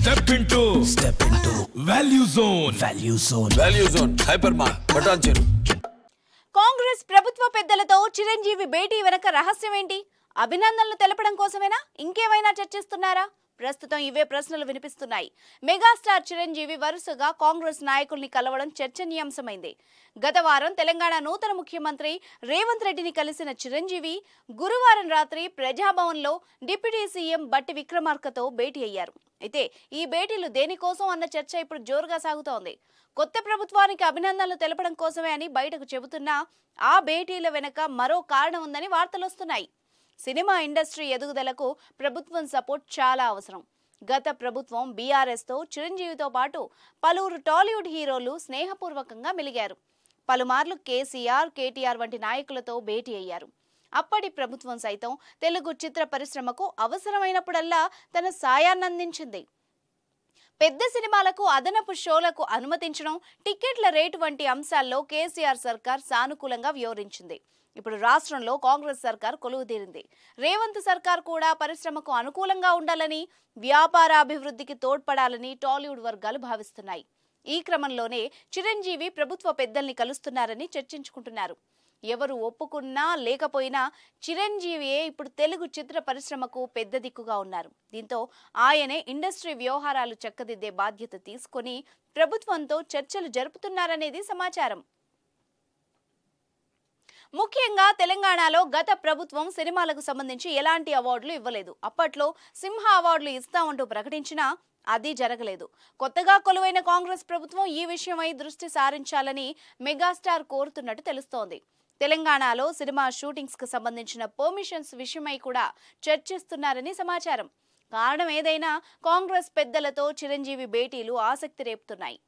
Step into Value Zone. Value Zone. Hypermart. Bhatancheru. Congress ప్రభుత్వ పెద్దలతో చిరంజీవి భేటీ వెనక రహస్యం ఏంటి? అభినందనలు తెలపడం కోసమేనా? ఇంకేమైనా చర్చిస్తున్నారా? ప్రస్తుతం ఇవే ప్రశ్నలు వినిపిస్తున్నాయి. మెగాస్టార్ చిరంజీవి వరుసగా కాంగ్రెస్ నాయకుల్ని కలవడం చర్చనీయాంశమైంది. గత వారం తెలంగాణ నూతన ముఖ్యమంత్రి రేవంత్ రెడ్డిని కలిసిన చిరంజీవి గురువారం రాత్రి ప్రజాభవన్లో డిప్యూటీ సీఎం బట్టి విక్రమార్కతో భేటీ అయ్యారు. అయితే ఈ భేటీలు దేనికోసం అన్న చర్చ ఇప్పుడు జోరుగా సాగుతోంది. కొత్త ప్రభుత్వానికి అభినందనలు తెలపడం కోసమే అని బయటకు చెబుతున్నా ఆ భేటీల వెనక మరో కారణం ఉందని వార్తలొస్తున్నాయి. సినిమా ఇండస్ట్రీ ఎదుగుదలకు ప్రభుత్వం సపోర్ట్ చాలా అవసరం. గత ప్రభుత్వం బీఆర్ఎస్తో చిరంజీవితో పాటు పలువురు టాలీవుడ్ హీరోలు స్నేహపూర్వకంగా మెలిగారు. పలుమార్లు కేసీఆర్, కేటీఆర్ వంటి నాయకులతో భేటీ అయ్యారు. అప్పటి ప్రభుత్వం సైతం తెలుగు చిత్ర పరిశ్రమకు అవసరమైనప్పుడల్లా తన సాయాన్నందించింది. పెద్ద సినిమాలకు అదనపు షోలకు అనుమతించడం, టికెట్ల రేటు వంటి అంశాల్లో కేసీఆర్ సర్కార్ సానుకూలంగా వ్యవహరించింది. ఇప్పుడు రాష్ట్రంలో కాంగ్రెస్ సర్కార్ కొలువుదీరింది. రేవంత్ సర్కార్ కూడా పరిశ్రమకు అనుకూలంగా ఉండాలని, వ్యాపార అభివృద్ధికి తోడ్పడాలని టాలీవుడ్ వర్గాలు భావిస్తున్నాయి. ఈ క్రమంలోనే చిరంజీవి ప్రభుత్వ పెద్దల్ని కలుస్తున్నారని చర్చించుకుంటున్నారు. ఎవరు ఒప్పుకున్నా లేకపోయినా చిరంజీవియే ఇప్పుడు తెలుగు చిత్ర పరిశ్రమకు పెద్ద దిక్కుగా ఉన్నారు. దీంతో ఆయనే ఇండస్ట్రీ వ్యవహారాలు చక్కదిద్దే బాధ్యత తీసుకొని ప్రభుత్వంతో చర్చలు జరుపుతున్నారనేది సమాచారం. ముఖ్యంగా తెలంగాణలో గత ప్రభుత్వం సినిమాలకు సంబంధించి ఎలాంటి అవార్డులు ఇవ్వలేదు. అప్పట్లో సింహ అవార్డులు ఇస్తామంటూ ప్రకటించినా అది జరగలేదు. కొత్తగా కొలువైన కాంగ్రెస్ ప్రభుత్వం ఈ విషయమై దృష్టి సారించాలని మెగాస్టార్ కోరుతున్నట్టు తెలుస్తోంది. తెలంగాణలో సినిమా షూటింగ్స్ కు సంబంధించిన పర్మిషన్స్ విషయమై కూడా చర్చిస్తున్నారని సమాచారం. కారణం ఏదైనా కాంగ్రెస్ పెద్దలతో చిరంజీవి భేటీలు ఆసక్తి రేపుతున్నాయి.